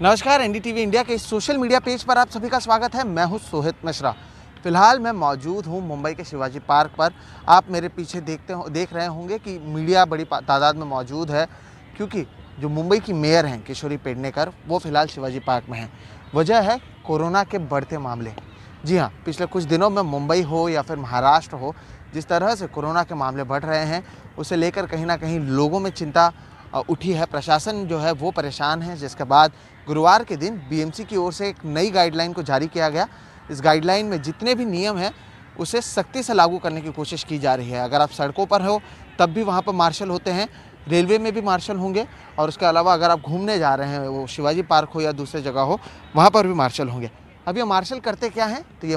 नमस्कार, NDTV India के इस सोशल मीडिया पेज पर आप सभी का स्वागत है। मैं हूं सोहित मिश्रा। फिलहाल मैं मौजूद हूं मुंबई के शिवाजी पार्क पर। आप मेरे पीछे देख रहे होंगे कि मीडिया बड़ी तादाद में मौजूद है, क्योंकि जो मुंबई की मेयर हैं किशोरी पेडनेकर, वो फिलहाल शिवाजी पार्क में हैं। वजह है कोरोना के बढ़ते मामले। जी हाँ, पिछले कुछ दिनों में मुंबई हो या फिर महाराष्ट्र हो, जिस तरह से कोरोना के मामले बढ़ रहे हैं, उसे लेकर कहीं ना कहीं लोगों में चिंता उठी है। प्रशासन जो है वो परेशान है, जिसके बाद गुरुवार के दिन बीएमसी की ओर से एक नई गाइडलाइन को जारी किया गया। इस गाइडलाइन में जितने भी नियम हैं उसे सख्ती से लागू करने की कोशिश की जा रही है। अगर आप सड़कों पर हो तब भी वहाँ पर मार्शल होते हैं, रेलवे में भी मार्शल होंगे, और उसके अलावा अगर आप घूमने जा रहे हैं, वो शिवाजी पार्क हो या दूसरी जगह हो, वहाँ पर भी मार्शल होंगे। अब ये मार्शल करते क्या हैं? तो ये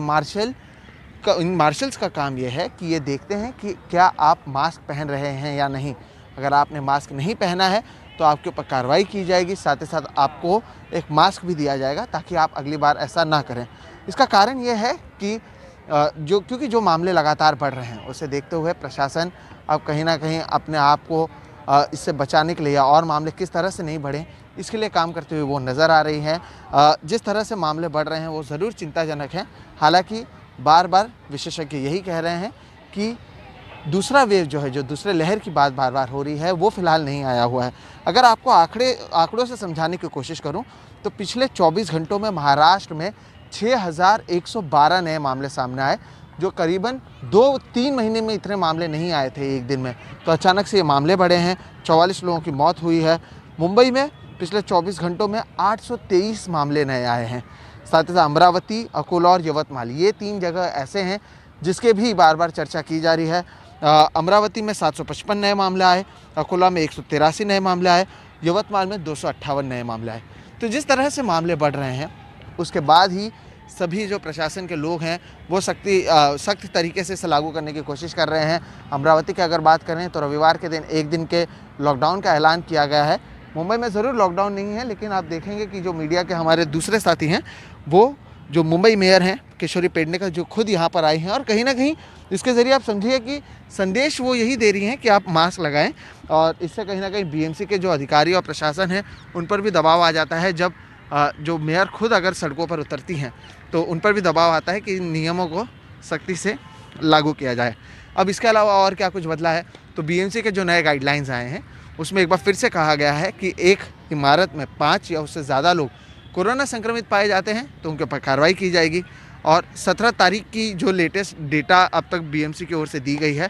इन मार्शल्स का काम ये है कि ये देखते हैं कि क्या आप मास्क पहन रहे हैं या नहीं। अगर आपने मास्क नहीं पहना है तो आपके ऊपर कार्रवाई की जाएगी, साथ ही साथ आपको एक मास्क भी दिया जाएगा ताकि आप अगली बार ऐसा ना करें। इसका कारण ये है कि क्योंकि जो मामले लगातार बढ़ रहे हैं, उसे देखते हुए प्रशासन अब कहीं ना कहीं अपने आप को इससे बचाने के लिए या और मामले किस तरह से नहीं बढ़ें, इसके लिए काम करते हुए वो नज़र आ रही हैं। जिस तरह से मामले बढ़ रहे हैं वो ज़रूर चिंताजनक हैं। हालांकि बार बार विशेषज्ञ यही कह रहे हैं कि दूसरा वेव जो है, जो दूसरे लहर की बात बार बार हो रही है, वो फिलहाल नहीं आया हुआ है। अगर आपको आंकड़ों से समझाने की कोशिश करूं तो पिछले 24 घंटों में महाराष्ट्र में 6112 नए मामले सामने आए, जो करीबन 2-3 महीने में इतने मामले नहीं आए थे एक दिन में। तो अचानक से ये मामले बढ़े हैं। 44 लोगों की मौत हुई है। मुंबई में पिछले 24 घंटों में 823 मामले नए आए हैं। साथ ही साथ अमरावती, अकोला और यवतमाल, ये 3 जगह ऐसे हैं जिसके भी बार बार चर्चा की जा रही है। अमरावती में 755 नए मामले आए, अकोला में 183 नए मामले आए, यवतमाल में 258 नए मामले आए। तो जिस तरह से मामले बढ़ रहे हैं, उसके बाद ही सभी जो प्रशासन के लोग हैं वो सख्त तरीके से इसे लागू करने की कोशिश कर रहे हैं। अमरावती की अगर बात करें तो रविवार के दिन 1 दिन के लॉकडाउन का ऐलान किया गया है। मुंबई में ज़रूर लॉकडाउन नहीं है, लेकिन आप देखेंगे कि जो मीडिया के हमारे दूसरे साथी हैं, वो जो मुंबई मेयर हैं किशोरी पेडनेकर, जो खुद यहाँ पर आई हैं, और कहीं ना कहीं इसके ज़रिए आप समझिए कि संदेश वो यही दे रही हैं कि आप मास्क लगाएं। और इससे कहीं ना कहीं बीएमसी के जो अधिकारी और प्रशासन हैं उन पर भी दबाव आ जाता है। जब जो मेयर खुद अगर सड़कों पर उतरती हैं तो उन पर भी दबाव आता है कि इन नियमों को सख्ती से लागू किया जाए। अब इसके अलावा और क्या कुछ बदला है, तो बीएमसी के जो नए गाइडलाइंस आए हैं उसमें एक बार फिर से कहा गया है कि एक इमारत में 5 या उससे ज़्यादा लोग कोरोना संक्रमित पाए जाते हैं तो उनके ऊपर कार्रवाई की जाएगी। और 17 तारीख की जो लेटेस्ट डेटा अब तक बीएमसी की ओर से दी गई है,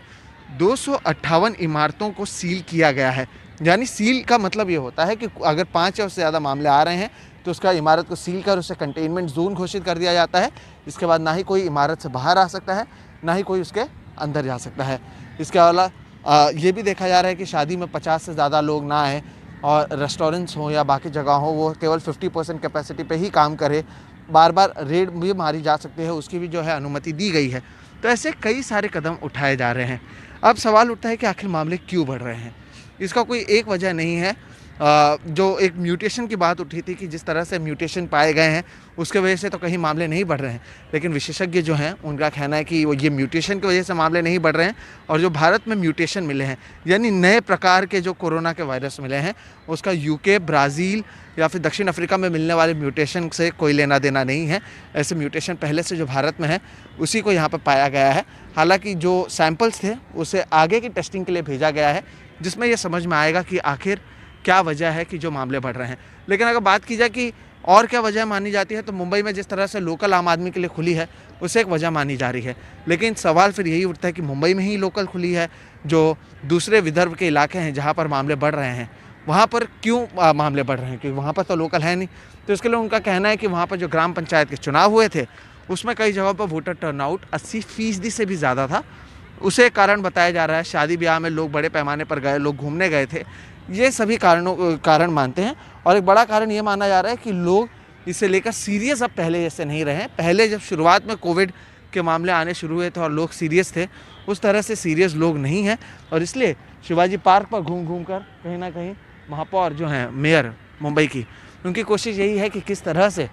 258 इमारतों को सील किया गया है। यानी सील का मतलब ये होता है कि अगर 5 या उससे ज़्यादा मामले आ रहे हैं तो उसका इमारत को सील कर उसे कंटेनमेंट जोन घोषित कर दिया जाता है। इसके बाद ना ही कोई इमारत से बाहर आ सकता है, ना ही कोई उसके अंदर जा सकता है। इसके अलावा ये भी देखा जा रहा है कि शादी में 50 से ज़्यादा लोग ना आए, और रेस्टोरेंट्स हों या बाकी जगह हो वो केवल 50% कैपेसिटी पे ही काम करे। बार बार रेड भी मारी जा सकती है, उसकी भी जो है अनुमति दी गई है। तो ऐसे कई सारे कदम उठाए जा रहे हैं। अब सवाल उठता है कि आखिर मामले क्यों बढ़ रहे हैं। इसका कोई एक वजह नहीं है। जो एक म्यूटेशन की बात उठी थी कि जिस तरह से म्यूटेशन पाए गए हैं उसके वजह से तो कहीं मामले नहीं बढ़ रहे हैं, लेकिन विशेषज्ञ जो हैं उनका कहना है कि वो ये म्यूटेशन की वजह से मामले नहीं बढ़ रहे हैं, और जो भारत में म्यूटेशन मिले हैं, यानी नए प्रकार के जो कोरोना के वायरस मिले हैं, उसका यूके, ब्राज़ील या फिर दक्षिण अफ्रीका में मिलने वाले म्यूटेशन से कोई लेना देना नहीं है। ऐसे म्यूटेशन पहले से जो भारत में है उसी को यहाँ पर पाया गया है। हालांकि जो सैंपल्स थे उसे आगे की टेस्टिंग के लिए भेजा गया है, जिसमें यह समझ में आएगा कि आखिर क्या वजह है कि जो मामले बढ़ रहे हैं। लेकिन अगर बात की जाए कि और क्या वजह मानी जाती है, तो मुंबई में जिस तरह से लोकल आम आदमी के लिए खुली है उसे एक वजह मानी जा रही है। लेकिन सवाल फिर यही उठता है कि मुंबई में ही लोकल खुली है, जो दूसरे विदर्भ के इलाके हैं जहाँ पर मामले बढ़ रहे हैं, वहाँ पर क्यों मामले बढ़ रहे हैं? क्योंकि वहाँ पर तो लोकल है नहीं। तो इसके लिए उनका कहना है कि वहाँ पर जो ग्राम पंचायत के चुनाव हुए थे उसमें कई जगहों पर वोटर टर्नआउट 80% से भी ज़्यादा था। उसे कारण बताया जा रहा है। शादी ब्याह में लोग बड़े पैमाने पर गए, लोग घूमने गए थे, ये सभी कारण मानते हैं। और एक बड़ा कारण ये माना जा रहा है कि लोग इसे लेकर सीरियस अब पहले जैसे नहीं रहे। पहले जब शुरुआत में कोविड के मामले आने शुरू हुए थे और लोग सीरियस थे, उस तरह से सीरियस लोग नहीं हैं। और इसलिए शिवाजी पार्क पर घूम कर कहीं ना कहीं महापौर जो हैं, मेयर मुंबई की, उनकी कोशिश यही है कि किस तरह से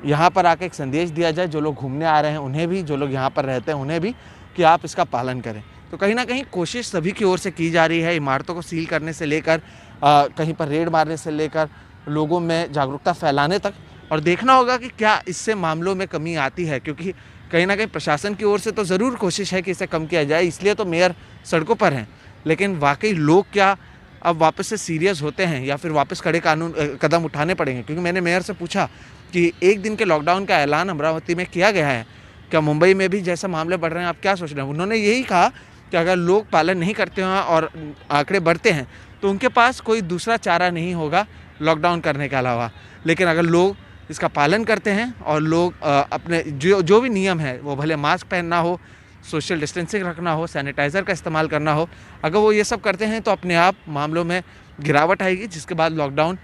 यहाँ पर आके एक संदेश दिया जाए, जो लोग घूमने आ रहे हैं उन्हें भी, जो लोग यहाँ पर रहते हैं उन्हें भी, कि आप इसका पालन करें। तो कहीं ना कहीं कोशिश सभी की ओर से की जा रही है। इमारतों को सील करने से लेकर कहीं पर रेड मारने से लेकर लोगों में जागरूकता फैलाने तक, और देखना होगा कि क्या इससे मामलों में कमी आती है, क्योंकि कहीं ना कहीं प्रशासन की ओर से तो ज़रूर कोशिश है कि इसे कम किया जाए, इसलिए तो मेयर सड़कों पर हैं। लेकिन वाकई लोग क्या अब वापस से सीरियस होते हैं या फिर वापस कड़े कदम उठाने पड़ेंगे? क्योंकि मैंने मेयर से पूछा कि 1 दिन के लॉकडाउन का ऐलान अमरावती में किया गया है, क्या मुंबई में भी जैसे मामले बढ़ रहे हैं आप क्या सोच रहे हैं? उन्होंने यही कहा कि अगर लोग पालन नहीं करते हैं और आंकड़े बढ़ते हैं तो उनके पास कोई दूसरा चारा नहीं होगा लॉकडाउन करने के अलावा। लेकिन अगर लोग इसका पालन करते हैं और लोग अपने जो भी नियम है, वो भले मास्क पहनना हो, सोशल डिस्टेंसिंग रखना हो, सैनिटाइज़र का इस्तेमाल करना हो, अगर वो ये सब करते हैं तो अपने आप मामलों में गिरावट आएगी, जिसके बाद लॉकडाउन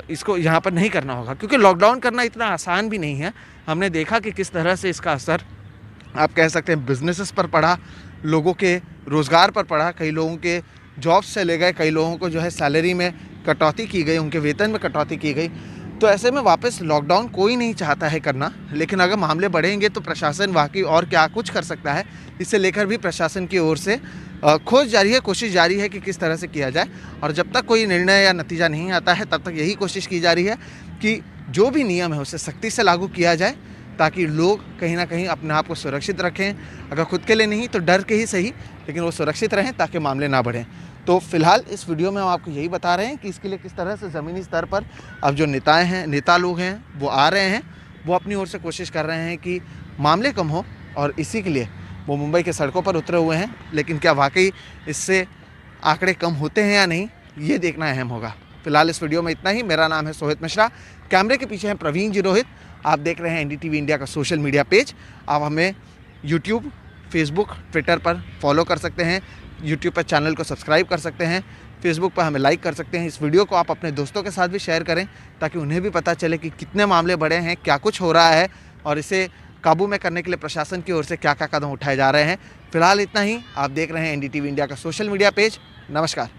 इसको यहाँ पर नहीं करना होगा। क्योंकि लॉकडाउन करना इतना आसान भी नहीं है। हमने देखा कि किस तरह से इसका असर आप कह सकते हैं बिजनेसेस पर पड़ा, लोगों के रोज़गार पर पड़ा, कई लोगों के जॉब्स चले गए, कई लोगों को जो है सैलरी में कटौती की गई, उनके वेतन में कटौती की गई। तो ऐसे में वापस लॉकडाउन कोई नहीं चाहता है करना, लेकिन अगर मामले बढ़ेंगे तो प्रशासन वाकई और क्या कुछ कर सकता है, इसे लेकर भी प्रशासन की ओर से खोज जारी है, कोशिश जारी है कि किस तरह से किया जाए। और जब तक कोई निर्णय या नतीजा नहीं आता है तब तक यही कोशिश की जा रही है कि जो भी नियम है उसे सख्ती से लागू किया जाए, ताकि लोग कहीं ना कहीं अपने आप को सुरक्षित रखें। अगर खुद के लिए नहीं तो डर के ही सही, लेकिन वो सुरक्षित रहें ताकि मामले ना बढ़ें। तो फिलहाल इस वीडियो में हम आपको यही बता रहे हैं कि इसके लिए किस तरह से ज़मीनी स्तर पर अब जो नेता लोग हैं वो आ रहे हैं, वो अपनी ओर से कोशिश कर रहे हैं कि मामले कम हो, और इसी के लिए वो मुंबई के सड़कों पर उतरे हुए हैं। लेकिन क्या वाकई इससे आंकड़े कम होते हैं या नहीं, ये देखना अहम होगा। फिलहाल इस वीडियो में इतना ही। मेरा नाम है सोहित मिश्रा, कैमरे के पीछे हैं प्रवीण जी रोहित। आप देख रहे हैं एनडीटीवी इंडिया का सोशल मीडिया पेज। आप हमें यूट्यूब, फेसबुक, ट्विटर पर फॉलो कर सकते हैं, यूट्यूब पर चैनल को सब्सक्राइब कर सकते हैं, फेसबुक पर हमें लाइक कर सकते हैं। इस वीडियो को आप अपने दोस्तों के साथ भी शेयर करें, ताकि उन्हें भी पता चले कि कितने मामले बढ़े हैं, क्या कुछ हो रहा है, और इसे काबू में करने के लिए प्रशासन की ओर से क्या क्या कदम उठाए जा रहे हैं। फिलहाल इतना ही। आप देख रहे हैं एनडीटीवी इंडिया का सोशल मीडिया पेज। नमस्कार।